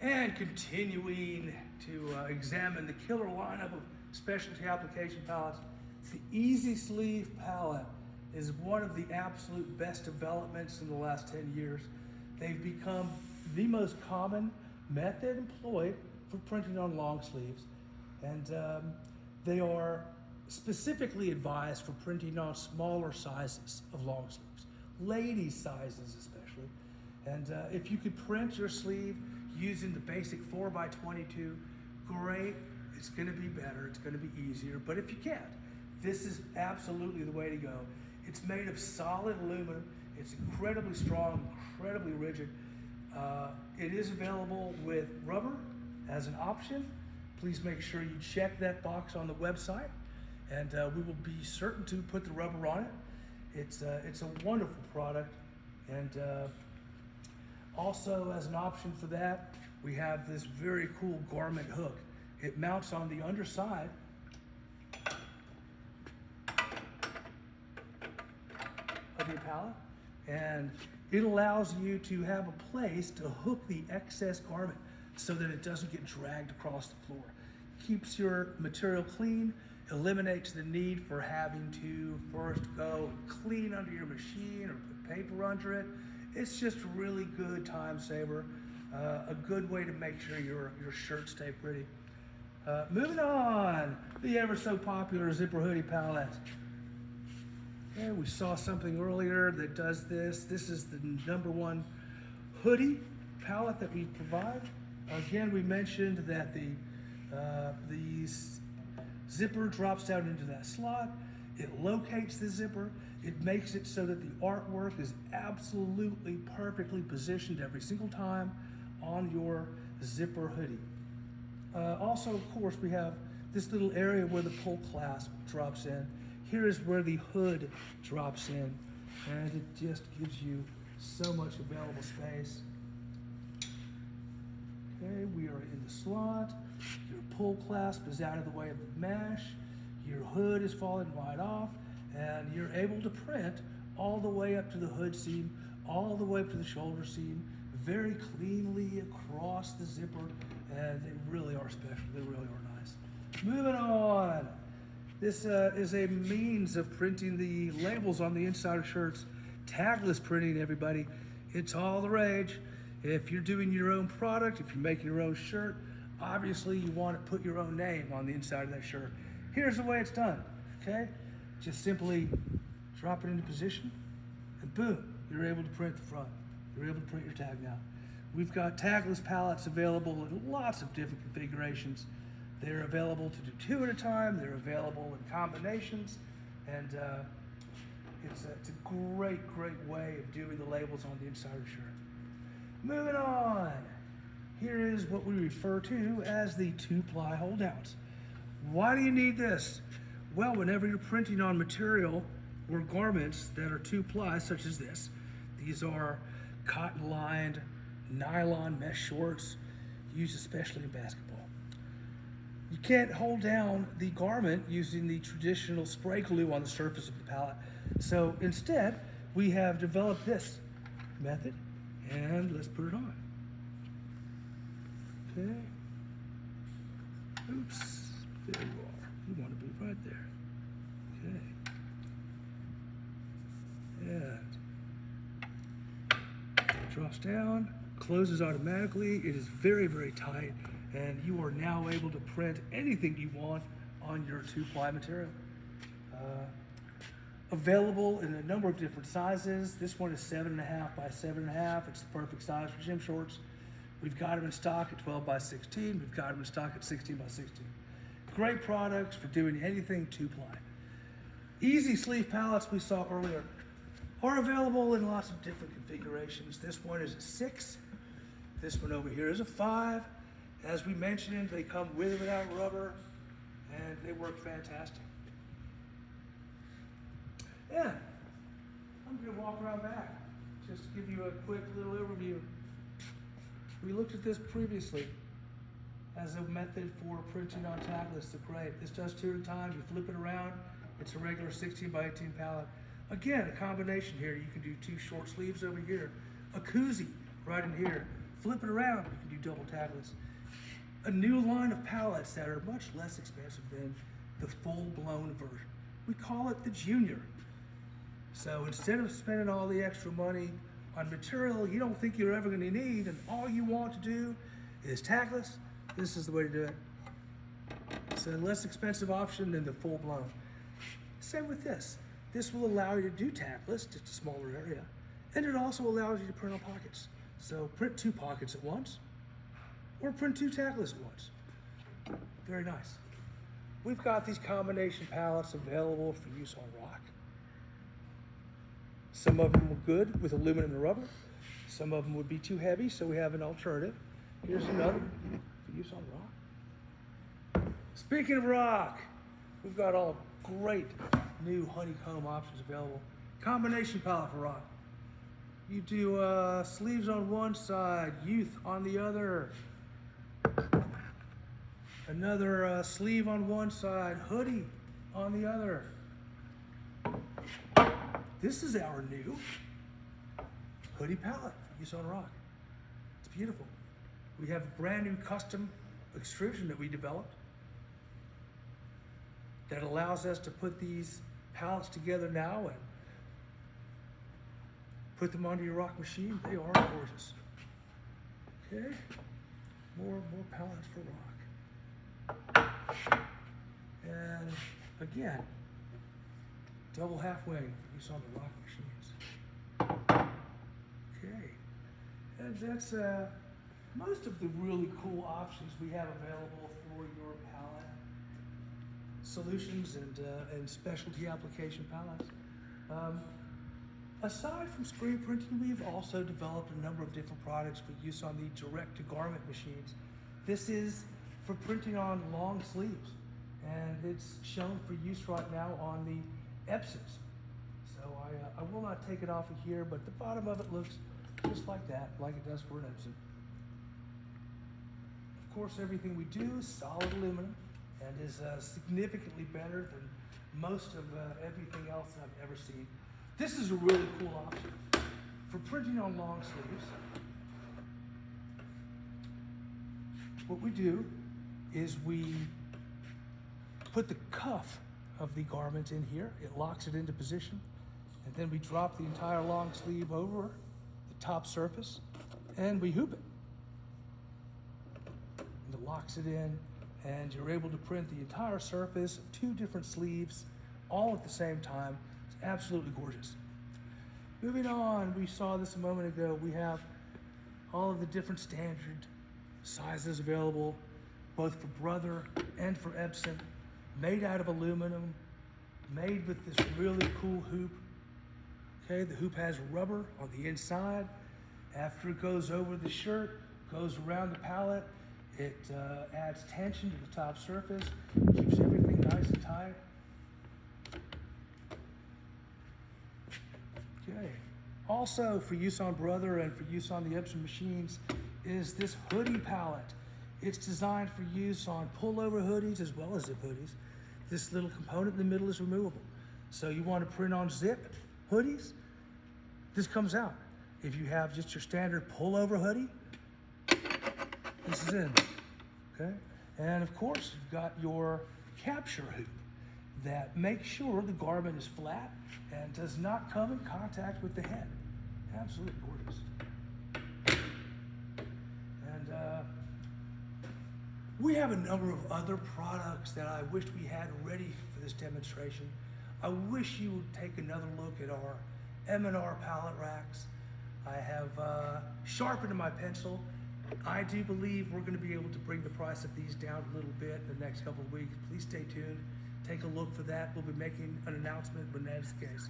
And continuing to examine the killer lineup of specialty application pallets, the EZ Sleeve Pallet is one of the absolute best developments in the last 10 years. They've become the most common method employed for printing on long sleeves, and they are specifically advised for printing on smaller sizes of long sleeves, ladies sizes especially. And if you could print your sleeve using the basic 4x22, great, it's gonna be better, it's gonna be easier. But if you can't, this is absolutely the way to go. It's made of solid aluminum, it's incredibly strong, incredibly rigid. It is available with rubber as an option. Please make sure you check that box on the website, and we will be certain to put the rubber on it. It's a wonderful product, and also as an option for that, we have this very cool garment hook. It mounts on the underside of your pallet, and it allows you to have a place to hook the excess garment so that it doesn't get dragged across the floor. Keeps your material clean, eliminates the need for having to first go and clean under your machine or put paper under it. It's just a really good time saver, a good way to make sure your shirts stay pretty. Moving on, the ever so popular Zipper Hoodie Pallets. Okay, we saw something earlier that does this. This is the #1 hoodie pallet that we provide. Again, we mentioned that the zipper drops down into that slot. It locates the zipper. It makes it so that the artwork is absolutely perfectly positioned every single time on your zipper hoodie. Also, of course, we have this little area where the pull clasp drops in. Here is where the hood drops in, and it just gives you so much available space. Okay, we are in the slot. Your pull clasp is out of the way of the mesh. Your hood is falling right off, and you're able to print all the way up to the hood seam, all the way up to the shoulder seam, very cleanly across the zipper, and they really are special. They really are nice. Moving on. This is a means of printing the labels on the inside of shirts. Tagless printing, everybody. It's all the rage. If you're doing your own product, if you're making your own shirt, obviously you want to put your own name on the inside of that shirt. Here's the way it's done, okay? Just simply drop it into position, and boom, you're able to print the front. You're able to print your tag now. We've got tagless pallets available in lots of different configurations. They're available to do 2 at a time. They're available in combinations, and it's a great way of doing the labels on the inside of the shirt. Moving on, here is what we refer to as the 2-ply holdouts. Why do you need this? Well, whenever you're printing on material or garments that are 2-ply, such as this, these are cotton-lined nylon mesh shorts used especially in basketball. You can't hold down the garment using the traditional spray glue on the surface of the pallet. So instead, we have developed this method, and let's put it on. Okay. Oops, there you are. You want to be right there. Okay. And it drops down, closes automatically. It is very tight, and you are now able to print anything you want on your 2-ply material. Available in a number of different sizes. This one is 7.5 by 7.5. It's the perfect size for gym shorts. We've got them in stock at 12 by 16. We've got them in stock at 16 by 16. Great products for doing anything 2-ply. EZ Sleeve Pallets we saw earlier are available in lots of different configurations. This one is a 6. This one over here is a 5. As we mentioned, they come with or without rubber, and they work fantastic. Yeah, I'm going to walk around back just to give you a quick little overview. We looked at this previously as a method for printing on tagless. They're great. This does 2 at a time. You flip it around. It's a regular 16 by 18 pallet. Again, a combination here. You can do 2 short sleeves over here, a koozie right in here Flip it around, you can do double tagless. A new line of pallets that are much less expensive than the full-blown version. We call it the Junior. So instead of spending all the extra money on material you don't think you're ever going to need and all you want to do is tagless, this is the way to do it. It's a less expensive option than the full-blown. Same with this. This will allow you to do tagless, just a smaller area, and it also allows you to print on pockets. So print 2 pockets at once, or print 2 tagless at once. Very nice. We've got these combination pallets available for use on rock. Some of them are good with aluminum and rubber. Some of them would be too heavy, so we have an alternative. Here's another for use on rock. Speaking of rock, we've got all great new honeycomb options available. Combination pallet for rock. You do sleeves on one side, youth on the other. Another sleeve on one side, hoodie on the other. This is our new hoodie pallet for use on rock. It's beautiful. We have a brand new custom extrusion that we developed that allows us to put these pallets together now and put them onto your rock machine. They are gorgeous. Okay, more pallets for rock. And again, double half wing for use on the rock machines. Okay, and that's most of the really cool options we have available for your pallet solutions and specialty application pallets. Aside from screen printing, we've also developed a number of different products for use on the direct-to-garment machines. This is for printing on long sleeves, and it's shown for use right now on the Epsons. So I will not take it off of here, but the bottom of it looks just like that, like it does for an Epson. Of course, everything we do is solid aluminum and is significantly better than most of everything else that I've ever seen. This is a really cool option for printing on long sleeves. What we do is we put the cuff of the garment in here. It locks it into position, and then we drop the entire long sleeve over the top surface and we hoop it. And it locks it in, and you're able to print the entire surface of 2 different sleeves all at the same time. It's absolutely gorgeous. Moving on, we saw this a moment ago. We have all of the different standard sizes available, both for Brother and for Epson, made out of aluminum, made with this really cool hoop. Okay, the hoop has rubber on the inside. After it goes over the shirt, goes around the pallet, it adds tension to the top surface, keeps everything nice and tight. Okay. Also for use on Brother and for use on the Epson machines is this hoodie pallet. It's designed for use on pullover hoodies as well as zip hoodies. This little component in the middle is removable. So you want to print on zip hoodies, this comes out. If you have just your standard pullover hoodie, this is in, okay? And of course, you've got your capture hoop that makes sure the garment is flat and does not come in contact with the head. Absolutely gorgeous. And we have a number of other products that I wish we had ready for this demonstration. I wish you would take another look at our M&R pallet racks. I have sharpened my pencil. I do believe we're going to be able to bring the price of these down a little bit in the next couple of weeks. Please stay tuned. Take a look for that. We'll be making an announcement when that is the case.